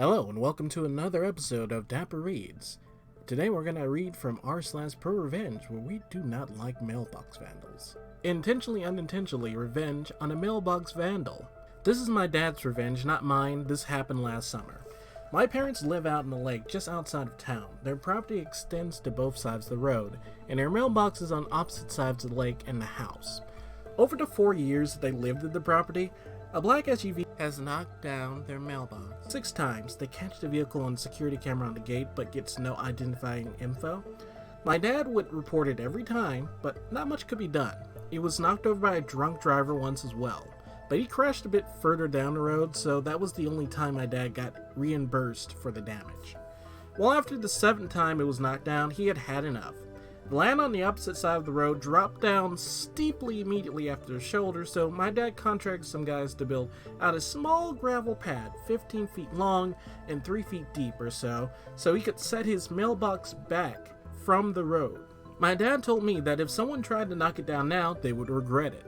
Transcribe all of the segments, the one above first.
Hello and welcome to another episode of Dapper Reads. Today we're going to read from r/Prorevenge, where we do not like mailbox vandals. Intentionally unintentionally revenge on a mailbox vandal. This is my dad's revenge, not mine. This happened last summer. My parents live out in the lake just outside of town. Their property extends to both sides of the road, and their mailbox is on opposite sides of the lake and the house. Over the 4 years that they lived at the property, a black SUV has knocked down their mailbox 6 times. They catch the vehicle on security camera on the gate but gets no identifying info. My dad would report it every time, but not much could be done. He was knocked over by a drunk driver once as well, but he crashed a bit further down the road, so that was the only time my dad got reimbursed for the damage. Well, after the 7th time it was knocked down, he had had enough. The land on the opposite side of the road dropped down steeply immediately after the shoulder, so my dad contracted some guys to build out a small gravel pad 15 feet long and 3 feet deep or so he could set his mailbox back from the road. My dad told me that if someone tried to knock it down now, they would regret it.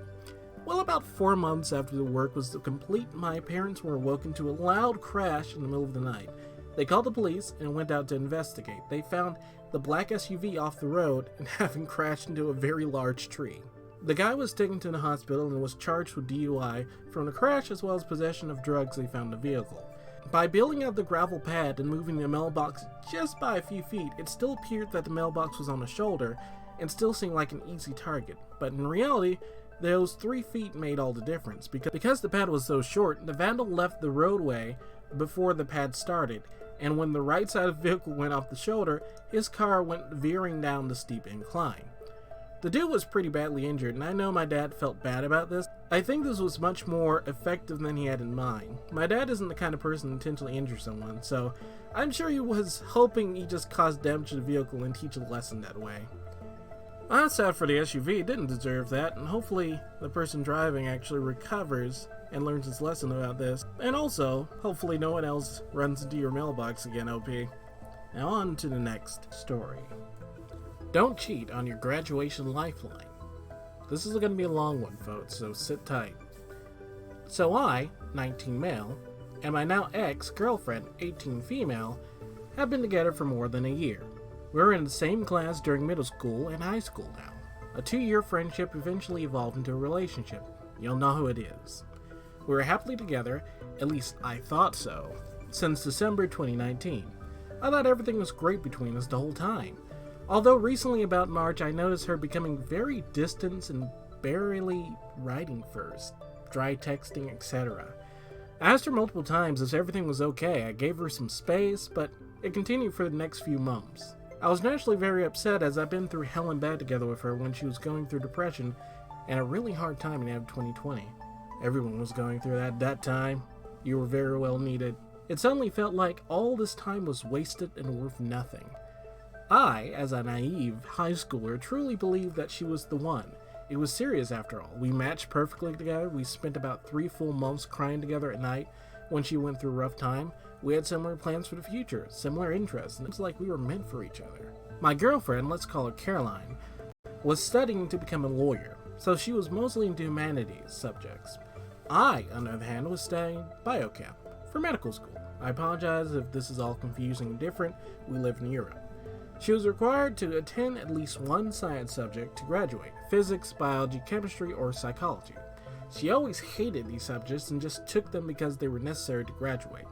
Well, about 4 months after the work was complete, my parents were awoken to a loud crash in the middle of the night. They called the police and went out to investigate. They found the black SUV off the road and having crashed into a very large tree. The guy was taken to the hospital and was charged with DUI from the crash as well as possession of drugs they found in the vehicle. By building out the gravel pad and moving the mailbox just by a few feet, it still appeared that the mailbox was on the shoulder and still seemed like an easy target. But in reality, those 3 feet made all the difference. Because the pad was so short, the vandal left the roadway before the pad started, and when the right side of the vehicle went off the shoulder, his car went veering down the steep incline. The dude was pretty badly injured, and I know my dad felt bad about this. I think this was much more effective than he had in mind. My dad isn't the kind of person to intentionally injure someone, so I'm sure he was hoping he just caused damage to the vehicle and teach a lesson that way. I'm sad for the SUV, it didn't deserve that, and hopefully the person driving actually recovers and learns his lesson about this. And also, hopefully no one else runs into your mailbox again, OP. Now on to the next story. Don't cheat on your graduation lifeline. This is going to be a long one, folks, so sit tight. So I, 19 male, and my now ex-girlfriend, 18 female, have been together for more than a year. We were in the same class during middle school and high school now. A 2-year friendship eventually evolved into a relationship. You'll know who it is. We were happily together, at least I thought so, since December 2019. I thought everything was great between us the whole time. Although recently about March I noticed her becoming very distant and barely writing first, dry texting, etc. I asked her multiple times if everything was okay. I gave her some space, but it continued for the next few months. I was naturally very upset as I've been through hell and back together with her when she was going through depression and a really hard time in 2020. Everyone was going through that at that time. You were very well needed. It suddenly felt like all this time was wasted and worth nothing. I, as a naive high schooler, truly believed that she was the one. It was serious after all. We matched perfectly together. We spent about 3 full months crying together at night when she went through a rough time. We had similar plans for the future, similar interests, and it's like we were meant for each other. My girlfriend, let's call her Caroline, was studying to become a lawyer, so she was mostly into humanities subjects. I, on the other hand, was studying biochem for medical school. I apologize if this is all confusing and different. We live in Europe. She was required to attend at least one science subject to graduate: physics, biology, chemistry, or psychology. She always hated these subjects and just took them because they were necessary to graduate.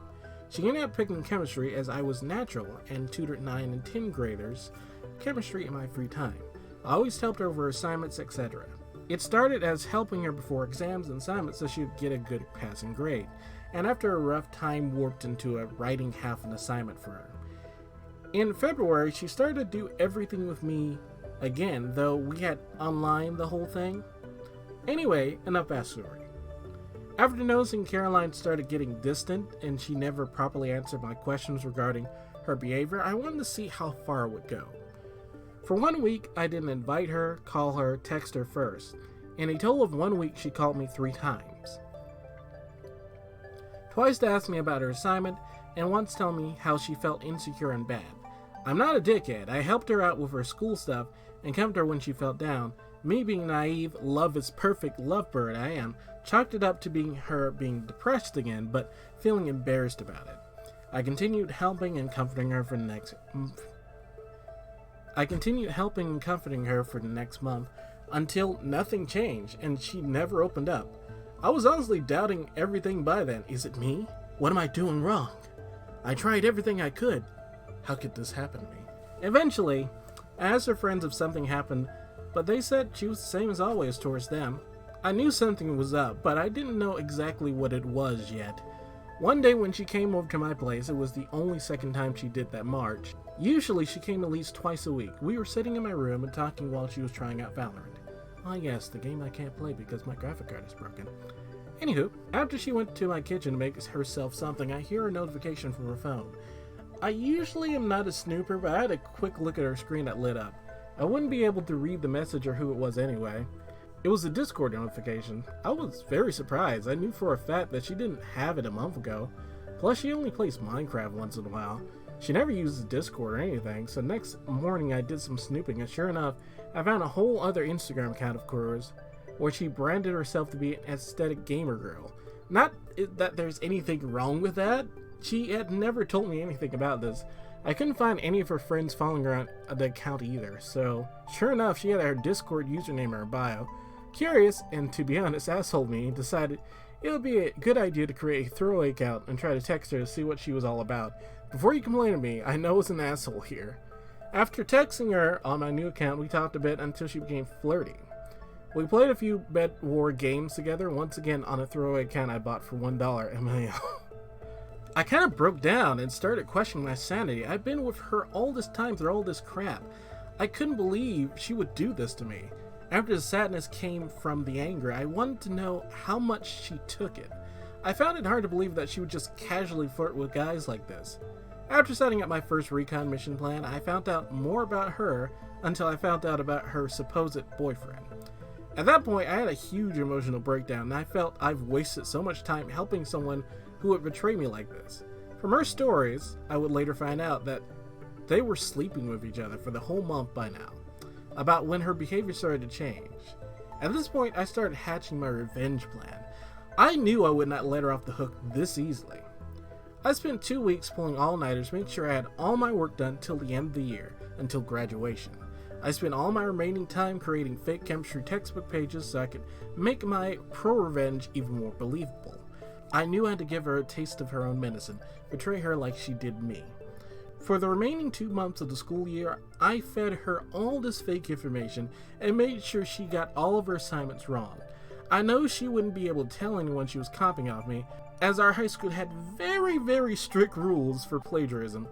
She ended up picking chemistry as I was natural and tutored 9 and 10 graders chemistry in my free time. I always helped her over assignments, etc. It started as helping her before exams and assignments so she would get a good passing grade, and after a rough time warped into a writing half an assignment for her. In February, she started to do everything with me again, though we had online the whole thing. Anyway, enough backstory. After noticing Caroline started getting distant and she never properly answered my questions regarding her behavior, I wanted to see how far it would go. For 1 week, I didn't invite her, call her, text her first. In a total of 1 week, she called me 3 times. Twice to ask me about her assignment, and once tell me how she felt insecure and bad. I'm not a dickhead. I helped her out with her school stuff and comforted her when she felt down. Me being naive, love is perfect lovebird I am, chalked it up to her being depressed again, but feeling embarrassed about it. I continued helping and comforting her for the next month until nothing changed and she never opened up. I was honestly doubting everything by then. Is it me? What am I doing wrong? I tried everything I could. How could this happen to me? Eventually, I asked her friends if something happened, but they said she was the same as always towards them. I knew something was up, but I didn't know exactly what it was yet. One day when she came over to my place, it was the only second time she did that March. Usually she came at least twice a week. We were sitting in my room and talking while she was trying out Valorant. Ah yes, the game I can't play because my graphic card is broken. Anywho, after she went to my kitchen to make herself something, I hear a notification from her phone. I usually am not a snooper, but I had a quick look at her screen that lit up. I wouldn't be able to read the message or who it was anyway. It was a Discord notification. I was very surprised. I knew for a fact that she didn't have it a month ago. Plus, she only plays Minecraft once in a while. She never uses Discord or anything, so next morning I did some snooping, and sure enough, I found a whole other Instagram account of hers, where she branded herself to be an aesthetic gamer girl. Not that there's anything wrong with that. She had never told me anything about this. I couldn't find any of her friends following her on the account either, so sure enough, she had her Discord username in her bio. Curious, and to be honest, asshole me, decided it would be a good idea to create a throwaway account and try to text her to see what she was all about. Before you complain to me, I know it's an asshole here. After texting her on my new account, we talked a bit until she became flirty. We played a few Bed War games together, once again on a throwaway account I bought for $1 MAO. I kind of broke down and started questioning my sanity. I've been with her all this time through all this crap. I couldn't believe she would do this to me. After the sadness came from the anger, I wanted to know how much she took it. I found it hard to believe that she would just casually flirt with guys like this. After setting up my first recon mission plan, I found out more about her until I found out about her supposed boyfriend. At that point, I had a huge emotional breakdown, and I felt I've wasted so much time helping someone who would betray me like this. From her stories, I would later find out that they were sleeping with each other for the whole month by now, about when her behavior started to change. At this point, I started hatching my revenge plan. I knew I would not let her off the hook this easily. I spent 2 weeks pulling all-nighters, making sure I had all my work done till the end of the year, until graduation. I spent all my remaining time creating fake chemistry textbook pages so I could make my Prorevenge even more believable. I knew I had to give her a taste of her own medicine, betray her like she did me. For the remaining 2 months of the school year, I fed her all this fake information and made sure she got all of her assignments wrong. I know she wouldn't be able to tell anyone she was copying off me, as our high school had very, very strict rules for plagiarism.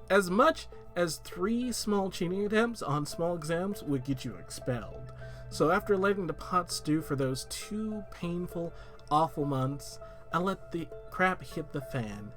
As much as 3 small cheating attempts on small exams would get you expelled. So after letting the pot stew for those 2 painful, awful months, I let the crap hit the fan.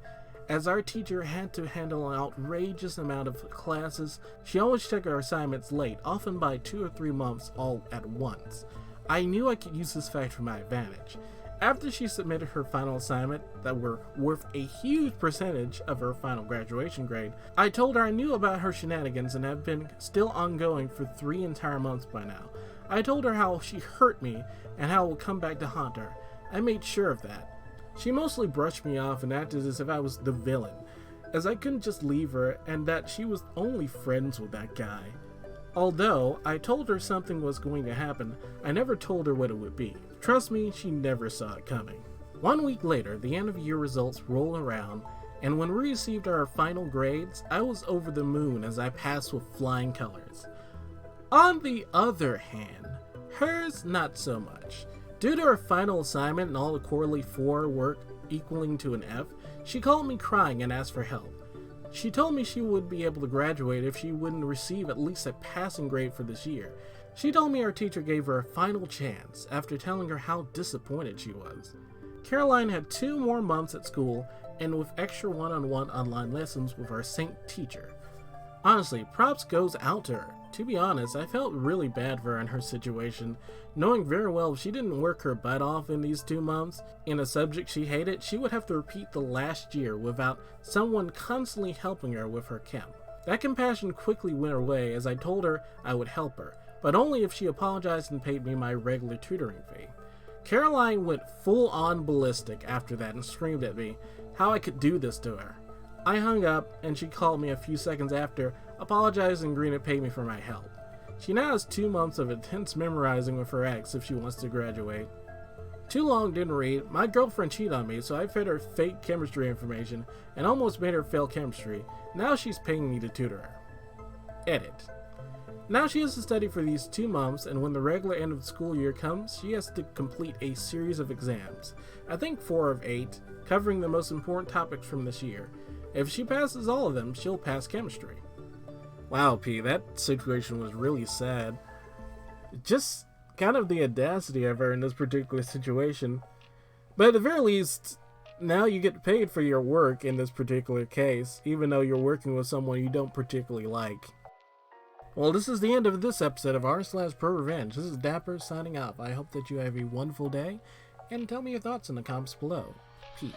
As our teacher had to handle an outrageous amount of classes, she always checked our assignments late, often by 2 or 3 months all at once. I knew I could use this fact for my advantage. After she submitted her final assignment that were worth a huge percentage of her final graduation grade, I told her I knew about her shenanigans and have been still ongoing for 3 entire months by now. I told her how she hurt me and how it will come back to haunt her. I made sure of that. She mostly brushed me off and acted as if I was the villain, as I couldn't just leave her and that she was only friends with that guy. Although I told her something was going to happen, I never told her what it would be. Trust me, she never saw it coming. 1 week later, the end of year results rolled around, and when we received our final grades, I was over the moon as I passed with flying colors. On the other hand, hers not so much. Due to her final assignment and all the quarterly 4 work equaling to an F, she called me crying and asked for help. She told me she would be able to graduate if she wouldn't receive at least a passing grade for this year. She told me our teacher gave her a final chance after telling her how disappointed she was. Caroline had 2 more months at school and with extra one-on-one online lessons with our saint teacher. Honestly, props goes out to her. To be honest, I felt really bad for her in her situation, knowing very well if she didn't work her butt off in these 2 months in a subject she hated, she would have to repeat the last year without someone constantly helping her with her chem. That compassion quickly went away as I told her I would help her, but only if she apologized and paid me my regular tutoring fee. Caroline went full-on ballistic after that and screamed at me how I could do this to her. I hung up, and she called me a few seconds after, apologized and agreed to pay me for my help. She now has 2 months of intense memorizing with her ex if she wants to graduate. Too long didn't read. My girlfriend cheated on me, so I fed her fake chemistry information and almost made her fail chemistry. Now she's paying me to tutor her. Edit. Now she has to study for these 2 months, and when the regular end of the school year comes, she has to complete a series of exams. I think 4 of 8, covering the most important topics from this year. If she passes all of them, she'll pass chemistry. Wow, P, that situation was really sad. Just kind of the audacity of her in this particular situation. But at the very least, now you get paid for your work in this particular case, even though you're working with someone you don't particularly like. Well, this is the end of this episode of r/Prorevenge. This is Dapper signing off. I hope that you have a wonderful day, and tell me your thoughts in the comments below. Peace.